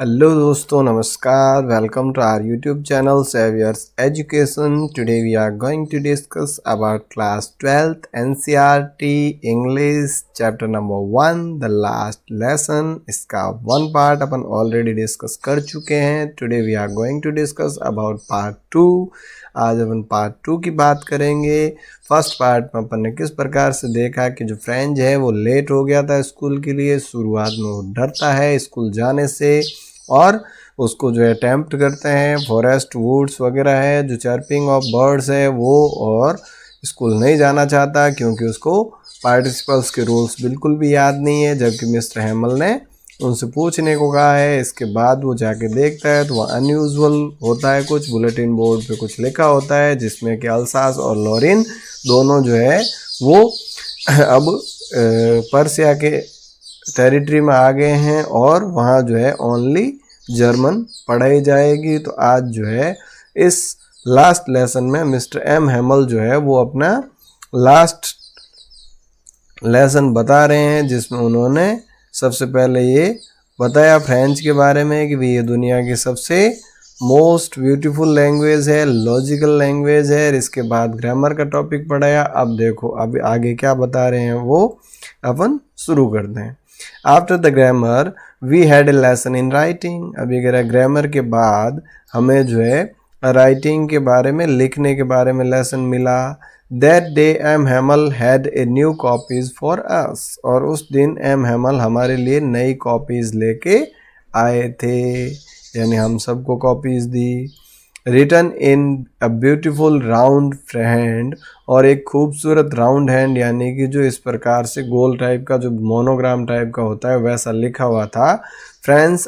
Hello दोस्तों, नमस्कार। Welcome to our YouTube channel Saviours Education. Today we are going to discuss about class 12th NCERT English chapter number 1 the last lesson. इसका one part अपन already discuss कर चुके हैं. Today we are going to discuss about part 2. आज अपन part 2 की बात करेंगे. First part में अपन ने किस प्रकार से देखा कि जो फ्रेंड है वो लेट हो गया था स्कूल के लिए. शुरुआत में वो डरता है स्कूल जाने से और उसको जो है अटेम्प्ट करते हैं. फॉरेस्ट वुड्स वगैरह है, जो चर्पिंग ऑफ बर्ड्स है वो, और स्कूल नहीं जाना चाहता क्योंकि उसको पार्टिसिपल्स के रूल्स बिल्कुल भी याद नहीं है, जबकि मिस्टर हैमल ने उनसे पूछने को कहा है. इसके बाद वो जाके देखता है तो वह अनयूजुअल होता है. कुछ बुलेटिन बोर्ड पे कुछ लिखा होता है जिसमें कि अल्सास और लॉरिन दोनों जो है वो अब पर्सिया के टेरिटरी में आ गए हैं और वहाँ जो है ओनली जर्मन पढ़ाई जाएगी. तो आज जो है इस लास्ट लेसन में मिस्टर एम हैमल जो है वो अपना लास्ट लेसन बता रहे हैं, जिसमें उन्होंने सबसे पहले ये बताया फ्रेंच के बारे में कि ये दुनिया की सबसे मोस्ट ब्यूटीफुल लैंग्वेज है, लॉजिकल लैंग्वेज है. इसके बाद ग्रामर का टॉपिक पढ़ाया. अब देखो अब आगे क्या बता रहे हैं वो अपन शुरू करते हैं. After the grammar we had a lesson in writing. अभी ग्रामर के बाद हमें जो है राइटिंग के बारे में, लिखने के बारे में लेसन मिला. That day M Hamel had a new copies for us. और उस दिन एम हैमल हमारे लिए नई कॉपीज लेके आए थे, यानी हम सबको कॉपीज दी. Written in a beautiful round hand. और एक खूबसूरत राउंड हैंड, यानी कि जो इस प्रकार से गोल टाइप का, जो मोनोग्राम टाइप का होता है, वैसा लिखा हुआ था. फ्रांस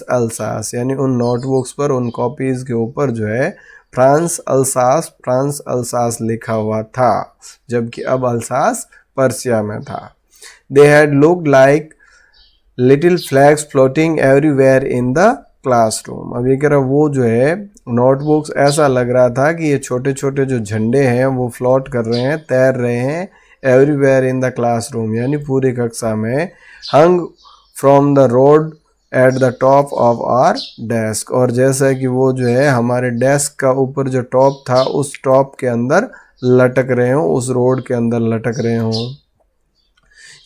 अल्सास, यानी उन नोटबुक्स पर, उन कॉपीज के ऊपर जो है फ्रांस अल्सास लिखा हुआ था, जबकि अब अल्सास पर्सिया में था. They had looked like little flags floating everywhere in the classroom. अब ये कह रहा वो जो है नोटबुक्स ऐसा लग रहा था कि ये छोटे छोटे जो झंडे हैं वो फ्लोट कर रहे हैं, तैर रहे हैं एवरीवेयर इन द क्लासरूम, यानी पूरी कक्षा में. Hung from the rod at the top of our desk. और जैसा कि वो जो है हमारे डेस्क का ऊपर जो टॉप था उस टॉप के अंदर लटक रहे हों, उस रोड के अंदर लटक रहे हों.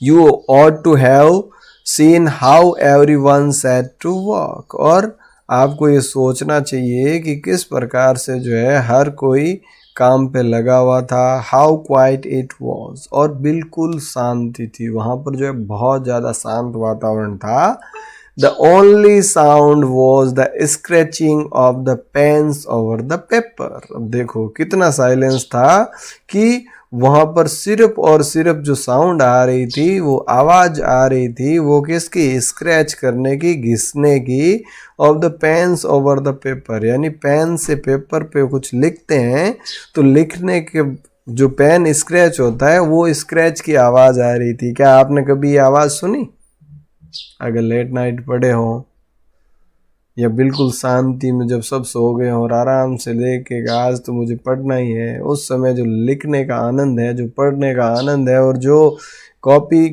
You ought to have seen how everyone set to work. और आपको ये सोचना चाहिए कि किस प्रकार से जो है हर कोई काम पे लगा हुआ था. How quite it was. और बिल्कुल शांति थी वहाँ पर, जो है बहुत ज़्यादा शांत वातावरण था. The only sound was the scratching of the pens over the paper. अब देखो कितना साइलेंस था कि वहाँ पर सिर्फ और सिर्फ जो साउंड आ रही थी, वो आवाज़ आ रही थी, वो किसकी, स्क्रैच करने की, घिसने की. Of the pens over the paper, यानी पेन से पेपर पे कुछ लिखते हैं तो लिखने के जो पेन स्क्रैच होता है वो स्क्रैच की आवाज़ आ रही थी. क्या आपने कभी ये आवाज़ सुनी? अगर लेट नाइट पढ़े हों या बिल्कुल शांति में जब सब सो गए हों और आराम से लेके आज तो मुझे पढ़ना ही है, उस समय जो लिखने का आनंद है, जो पढ़ने का आनंद है, और जो कॉपी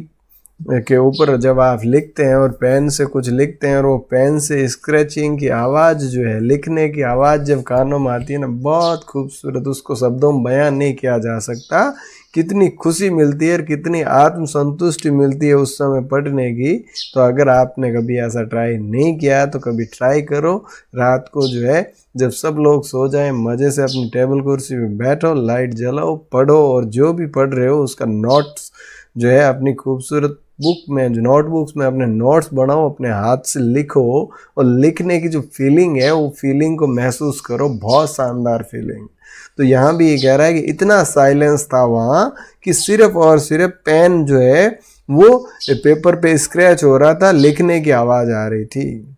के ऊपर जब आप लिखते हैं और पेन से कुछ लिखते हैं और वो पेन से स्क्रैचिंग की आवाज़ जो है, लिखने की आवाज़ जब कानों में आती है ना, बहुत खूबसूरत, उसको शब्दों में बयान नहीं किया जा सकता. कितनी खुशी मिलती है और कितनी आत्मसंतुष्टि मिलती है उस समय पढ़ने की. तो अगर आपने कभी ऐसा ट्राई नहीं किया तो कभी ट्राई करो. रात को जो है जब सब लोग सो जाएं, मज़े से अपनी टेबल कुर्सी पे बैठो, लाइट जलाओ, पढ़ो, और जो भी पढ़ रहे हो उसका नोट्स जो है अपनी खूबसूरत बुक में, जो नोटबुक्स में अपने नोट्स बनाओ, अपने हाथ से लिखो, और लिखने की जो फीलिंग है वो फीलिंग को महसूस करो. बहुत शानदार फीलिंग. तो यहाँ भी ये कह रहा है कि इतना साइलेंस था वहाँ कि सिर्फ और सिर्फ पेन जो है वो पेपर पे स्क्रैच हो रहा था, लिखने की आवाज़ आ रही थी.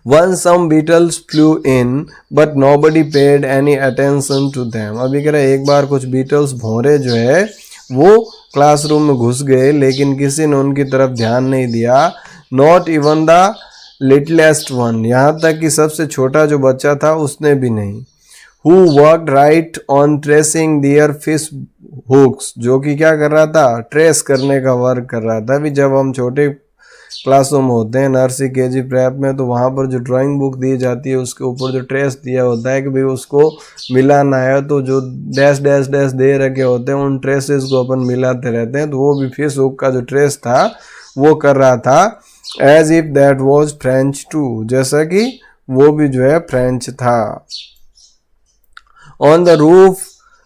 Once some beetles flew in, but nobody paid any attention to them. अभी कह रहा है एक बार कुछ बीटल्स, भौरे जो है वो क्लासरूम में घुस गए, लेकिन किसी ने उनकी तरफ ध्यान नहीं दिया. Not even the littlest one. यहाँ तक कि सबसे छोटा जो बच्चा था उसने भी नहीं. Who worked right on tracing their fish hooks. जो कि क्या कर रहा था, ट्रेस करने का वर्क कर रहा था. अभी जब हम छोटे क्लासों में होते हैं, नर्सरी केजी प्रेप में, तो वहाँ पर जो ड्राइंग बुक दी जाती है उसके ऊपर जो ट्रेस दिया होता है कि भाई उसको मिलाना है, तो जो डैश डैश डैश दे रखे होते हैं उन ट्रेसेस को अपन मिलाते रहते हैं। तो वो भी फिश हुक का जो ट्रेस था वो कर रहा था as if that was French too, जैसा कि वो भी जो है फ्रेंच था। On the roof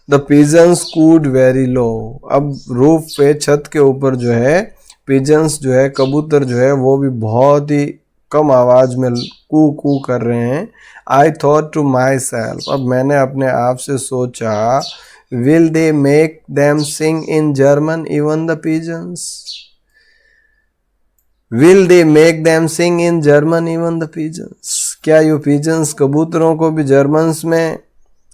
the pigeons cooed very low, अब रूफ पे छत के ऊपर जो है पिजन्स जो है कबूतर जो है वो भी बहुत ही कम आवाज में कू कू कर रहे हैं। I thought to myself, अब मैंने अपने आप से सोचा, will they make them sing in German even the pigeons, will they make them sing in German even the pigeons, क्या ये पिजन्स कबूतरों को भी जर्मन्स में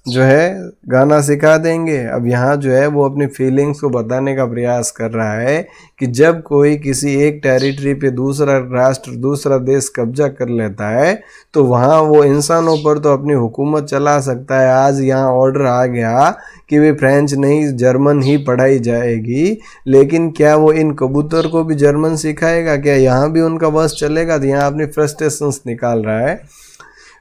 जो है गाना सिखा देंगे। अब यहाँ जो है वो अपनी फीलिंग्स को बताने का प्रयास कर रहा है कि जब कोई किसी एक टेरिटरी पे दूसरा राष्ट्र दूसरा देश कब्जा कर लेता है तो वहाँ वो इंसानों पर तो अपनी हुकूमत चला सकता है। आज यहाँ ऑर्डर आ गया कि वे फ्रेंच नहीं जर्मन ही पढ़ाई जाएगी, लेकिन क्या वो इन कबूतर को भी जर्मन सिखाएगा? क्या यहाँ भी उनका बस चलेगा? तो यहाँ अपनी फ्रस्ट्रेशंस निकाल रहा है।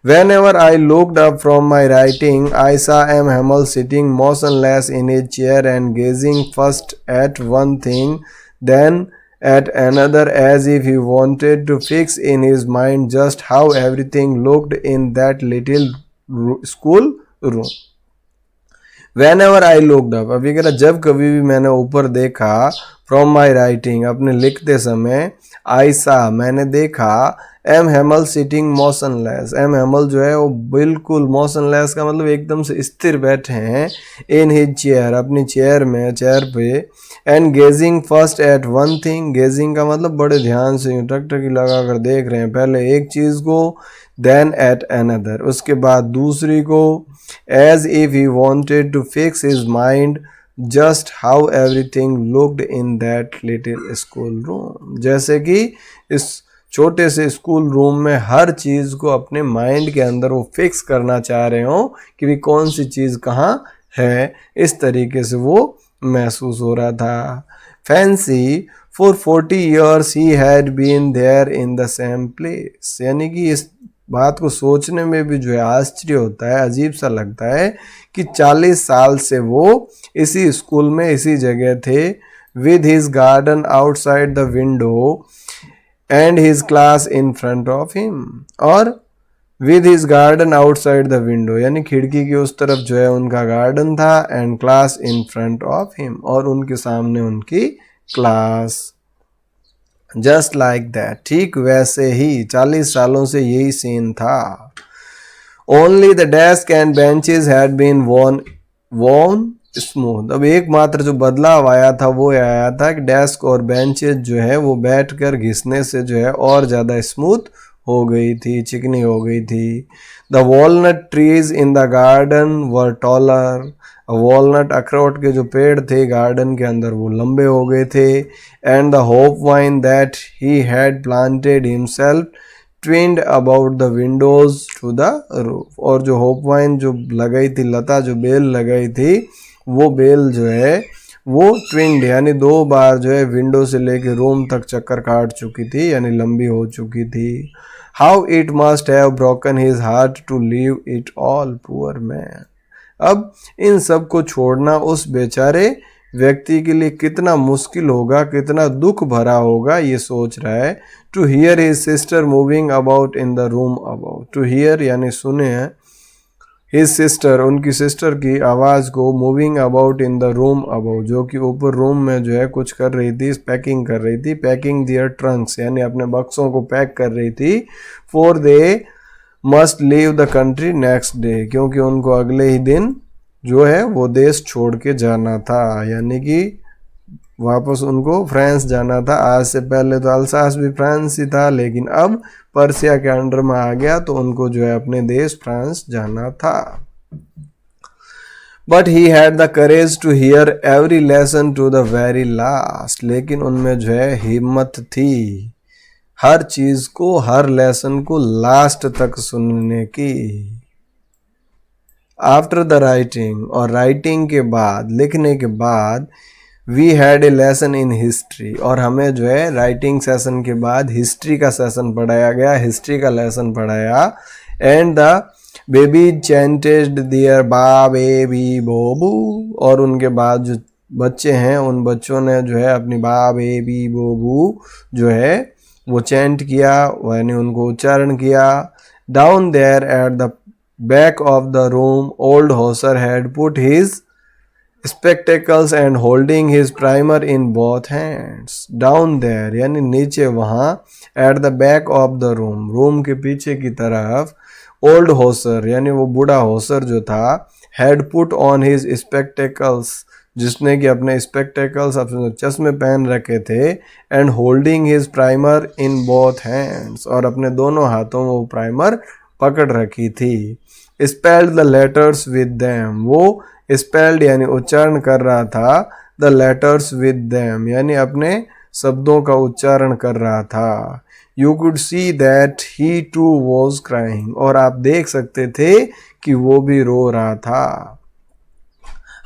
Whenever I looked up from my writing, I saw M. Hamel sitting motionless in his chair and gazing first at one thing, then at another, as if he wanted to fix in his mind just how everything looked in that little school room. Whenever I looked up, अभी कह रहा जब कभी भी मैंने ऊपर देखा, from my writing अपने लिखते समय, I saw मैंने देखा, M Hemal sitting motionless, M Hemal जो है वो बिल्कुल मोशनलेस का मतलब एकदम से स्थिर बैठे हैं, इन हिज चेयर अपनी चेयर में, चेयर पे, and gazing first at one thing, gazing का मतलब बड़े ध्यान से टकटकी लगा कर देख रहे हैं, पहले एक चीज को, देन एट अनदर उसके बाद दूसरी को, as if he wanted to fix his mind just how everything looked in that little school room, जैसे कि इस छोटे से स्कूल रूम में हर चीज को अपने माइंड के अंदर वो फिक्स करना चाह रहे हो कि भी कौन सी चीज कहाँ है, इस तरीके से वो महसूस हो रहा था। Fancy for 40 years he had been there in the same place, यानी कि इस बात को सोचने में भी जो है आश्चर्य होता है, अजीब सा लगता है कि 40 साल से वो इसी स्कूल में इसी जगह थे, with his garden outside the window and his class in front of him, और with his garden outside the window यानी खिड़की की उस तरफ जो है उनका गार्डन था, and class in front of him और उनके सामने उनकी क्लास। just like that ठीक वैसे ही 40 सालों से यही सीन था। only the desk and benches had been worn smooth, अब एकमात्र जो बदलाव आया था वो आया था कि डेस्क और बेंचेज जो है वो बैठकर घिसने से जो है और ज़्यादा स्मूथ हो गई थी, चिकनी हो गई थी। The walnut trees in the garden were taller, walnut अखरोट के जो पेड़ थे गार्डन के अंदर वो लंबे हो गए थे। And the hop vine that he had planted himself twined about the windows to the roof, और जो होप वाइन जो लगाई थी लता, जो बेल लगाई थी वो बेल जो है वो ट्विंड यानी 2 बार जो है विंडो से लेके रूम तक चक्कर काट चुकी थी, यानी लंबी हो चुकी थी। How it must have broken his heart to leave it all, poor man, अब इन सब को छोड़ना उस बेचारे व्यक्ति के लिए कितना मुश्किल होगा, कितना दुख भरा होगा, ये सोच रहा है। To hear his sister moving about in the room about, to hear यानी सुने हैं, हिज सिस्टर उनकी सिस्टर की आवाज़ को, moving about in the room about जो कि ऊपर रूम में जो है कुछ कर रही थी, पैकिंग कर रही थी, पैकिंग दियर ट्रंक्स यानी अपने बक्सों को पैक कर रही थी। For they must leave the country next day, क्योंकि उनको अगले ही दिन जो है वो देश छोड़ के जाना था, यानी कि वापस उनको फ्रांस जाना था। आज से पहले तो अल्सास भी फ्रांस ही था, लेकिन अब पर्सिया के अंडर में आ गया तो उनको जो है अपने देश फ्रांस जाना था। But he had the courage to hear every lesson to the very last, लेकिन उनमें जो है हिम्मत थी हर चीज को, हर लेसन को लास्ट तक सुनने की। आफ्टर द राइटिंग, और राइटिंग के बाद, लिखने के बाद, we had a lesson in history, और हमें जो है राइटिंग सेशन के बाद हिस्ट्री का सेशन पढ़ाया गया, हिस्ट्री का लेसन पढ़ाया। एंड द बेबी चैंटेड दियर बा बेबी बोबू, और उनके बाद जो बच्चे हैं उन बच्चों ने जो है अपनी बा बेबी बोबू जो है वो चैंट किया, यानी उनको उच्चारण किया। Down there at the back of the room old Hauser had put his spectacles and holding his primer in both hands. Down there यानी नीचे वहाँ, at the back of the room, room के पीछे की तरफ, ओल्ड होसर यानी वो बूढ़ा होसर जो था, had put on his spectacles, जिसने कि अपने spectacles अपने चश्मे पहन रखे थे, and holding his primer in both hands, और अपने दोनों हाथों में वो प्राइमर पकड़ रखी थी। spelled the letters with them, वो स्पेल्ड यानी उच्चारण कर रहा था, द लेटर्स विद देम यानी अपने शब्दों का उच्चारण कर रहा था। You could see that he too was crying, और आप देख सकते थे कि वो भी रो रहा था।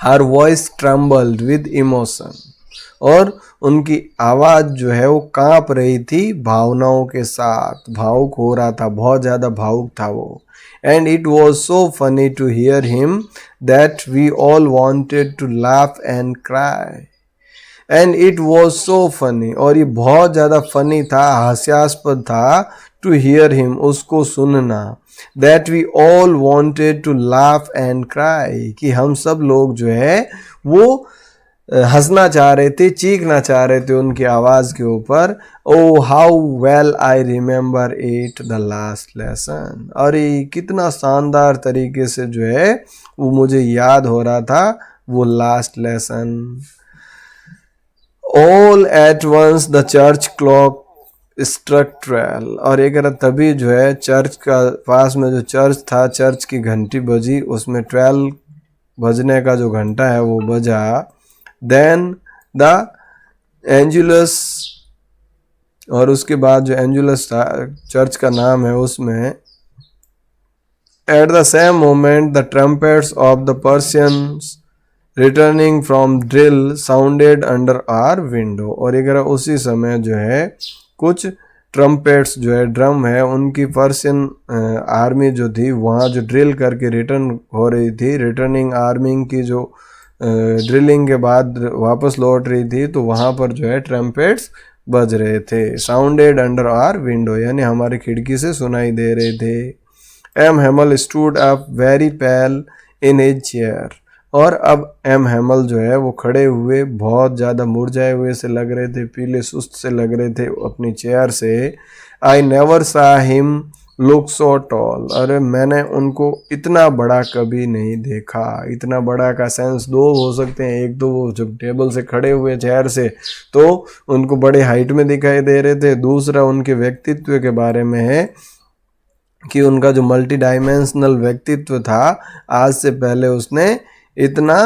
Her voice trembled with emotion, और उनकी आवाज जो है वो कांप रही थी भावनाओं के साथ, भावुक हो रहा था, बहुत ज्यादा भावुक था वो। And it was so funny to hear him that we all wanted to laugh and cry. And it was so funny, और ये बहुत ज़्यादा funny था, हास्यास्पद था, to hear him, उसको सुनना, that we all wanted to laugh and cry, कि हम सब लोग जो है वो हंसना चाह रहे थे, चीखना चाह रहे थे उनकी आवाज़ के ऊपर। Oh how well I remember it the last lesson, और ये कितना शानदार तरीके से जो है वो मुझे याद हो रहा था वो last lesson. All at once the church clock struck 12, और एक तभी जो है चर्च का पास में जो चर्च था, चर्च की घंटी बजी, उसमें 12 बजने का जो घंटा है वो बजा। देन द एंजुलस, और उसके बाद जो एंजुलस चर्च का नाम है उसमें, at the same moment the trumpets of the Prussians returning from drill sounded under our window, और एक उसी समय जो है कुछ ट्रम्पेट्स जो है ड्रम है उनकी पर्सियन आर्मी जो थी वहाँ जो ड्रिल करके रिटर्न हो रही थी, रिटर्निंग आर्मिंग की जो ड्रिलिंग के बाद वापस लौट रही थी, तो वहाँ पर जो है ट्रम्पेट्स बज रहे थे। साउंडेड अंडर आवर विंडो यानी हमारी खिड़की से सुनाई दे रहे थे। M Hamel stood up very pale in his chair, और अब एम हेमल जो है वो खड़े हुए बहुत ज़्यादा मुरझाए हुए से लग रहे थे, पीले सुस्त से लग रहे थे अपनी चेयर से। आई नेवर सा हिम लुक सो टॉल, अरे मैंने उनको इतना बड़ा कभी नहीं देखा। इतना बड़ा का सेंस दो हो सकते हैं, एक तो वो जब टेबल से खड़े हुए चेयर से तो उनको बड़े हाइट में दिखाई दे रहे थे, दूसरा उनके व्यक्तित्व के बारे में है कि उनका जो मल्टी डायमेंशनल व्यक्तित्व था, आज से पहले उसने इतना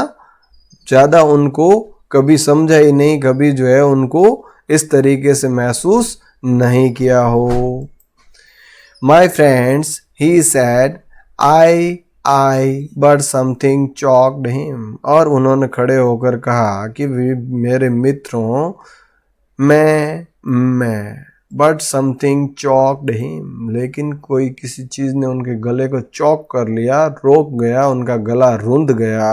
ज़्यादा उनको कभी समझा ही नहीं, कभी जो है उनको इस तरीके से महसूस नहीं किया हो। My friends, he said, I, but something choked him, और उन्होंने खड़े होकर कहा कि मेरे मित्रों, मैं, but something choked him, लेकिन कोई किसी चीज़ ने उनके गले को चौक कर लिया, रोक गया, उनका गला रुंध गया।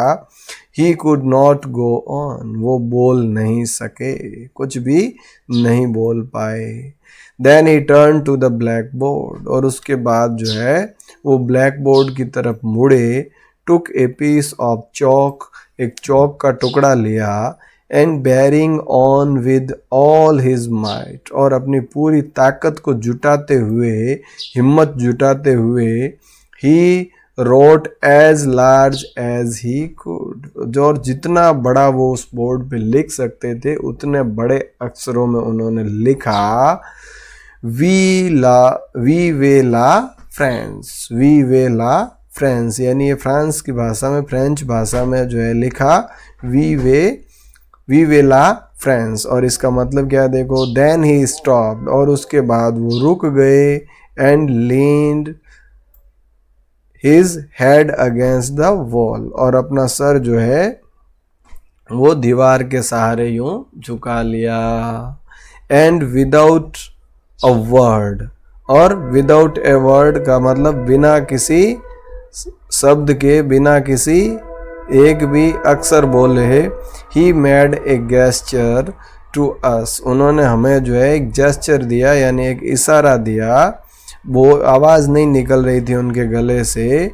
He could not go on, वो बोल नहीं सके, कुछ भी नहीं बोल पाए। Then he turned to the blackboard, और उसके बाद जो है वो ब्लैक बोर्ड की तरफ मुड़े। took a piece of chalk, एक चौक का टुकड़ा लिया। and bearing on with all his might, और अपनी पूरी ताकत को जुटाते हुए, हिम्मत जुटाते हुए, he wrote as large as he could, जो और जितना बड़ा वो उस बोर्ड पे लिख सकते थे उतने बड़े अक्षरों में उन्होंने लिखा, वी वे ला फ्रांस, वी वे ला फ्रांस, यानी ये फ्रांस की भाषा में, फ्रेंच भाषा में जो है लिखा वी वे ला फ्रांस, और इसका मतलब क्या है देखो। देन ही स्टॉप्ड, और उसके बाद वो रुक गए। And leaned his head against the wall, और अपना सर जो है वो दीवार के सहारे यूं झुका लिया। एंड विदाउट अ वर्ड, और विदाउट ए वर्ड का मतलब बिना किसी शब्द के, बिना किसी एक भी अक्षर बोले, he made a gesture to us, उन्होंने हमें जो है एक जेस्चर दिया यानी एक इशारा दिया, वो आवाज़ नहीं निकल रही थी उनके गले से।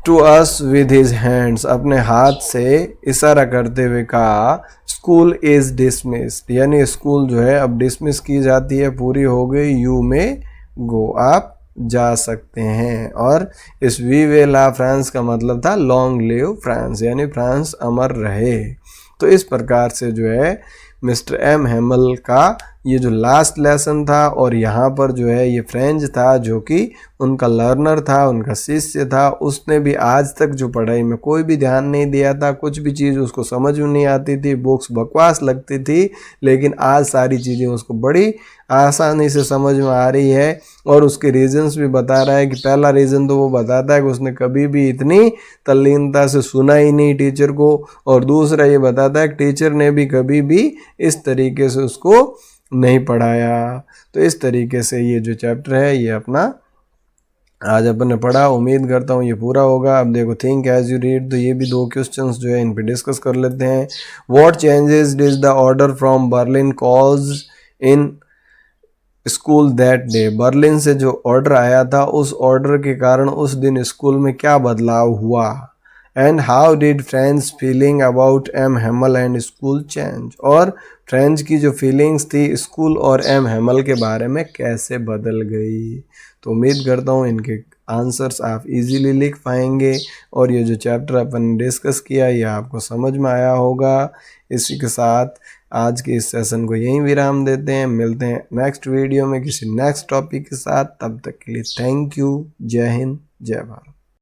To us with his hands, अपने हाथ से इशारा करते हुए कहा, स्कूल इज डिसमिस्ड, यानी स्कूल जो है अब डिसमिस की जाती है, पूरी हो गई, यू में गो, आप जा सकते हैं। और इस वी ला फ्रांस का मतलब था लॉन्ग लिव फ्रांस, यानी फ्रांस अमर रहे। तो इस प्रकार से जो है मिस्टर एम हेमल का ये जो लास्ट लेसन था, और यहाँ पर जो है ये फ्रेंच था जो कि उनका लर्नर था, उनका शिष्य था, उसने भी आज तक जो पढ़ाई में कोई भी ध्यान नहीं दिया था, कुछ भी चीज़ उसको समझ में नहीं आती थी, बुक्स बकवास लगती थी, लेकिन आज सारी चीज़ें उसको बड़ी आसानी से समझ में आ रही है। और उसके रीजंस भी बता रहा है कि पहला रीज़न तो वो बताता है कि उसने कभी भी इतनी तल्लीनता से सुना ही नहीं टीचर को, और दूसरा ये बताता है कि टीचर ने भी कभी भी इस तरीके से उसको नहीं पढ़ाया। तो इस तरीके से ये जो चैप्टर है ये अपना आज अपन ने पढ़ा। उम्मीद करता हूँ ये पूरा होगा। अब देखो थिंक एज यू रीड, तो ये भी दो क्वेश्चंस जो है इन पे डिस्कस कर लेते हैं। What changes did the order from Berlin cause in school that day, Berlin से जो ऑर्डर आया था उस ऑर्डर के कारण उस दिन स्कूल में क्या बदलाव हुआ। And how did French feeling about M Hamel and school change, और फ्रेंच की जो फीलिंग्स थी स्कूल और एम हेमल के बारे में कैसे बदल गई। तो उम्मीद करता हूँ इनके आंसर्स आप इजीली लिख पाएंगे, और ये जो चैप्टर अपन ने डिस्कस किया ये आपको समझ में आया होगा। इसी के साथ आज के इस सेशन को यहीं विराम देते हैं, मिलते हैं नेक्स्ट वीडियो में किसी नेक्स्ट टॉपिक के साथ। तब तक के लिए थैंक यू, जय हिंद, जय भारत।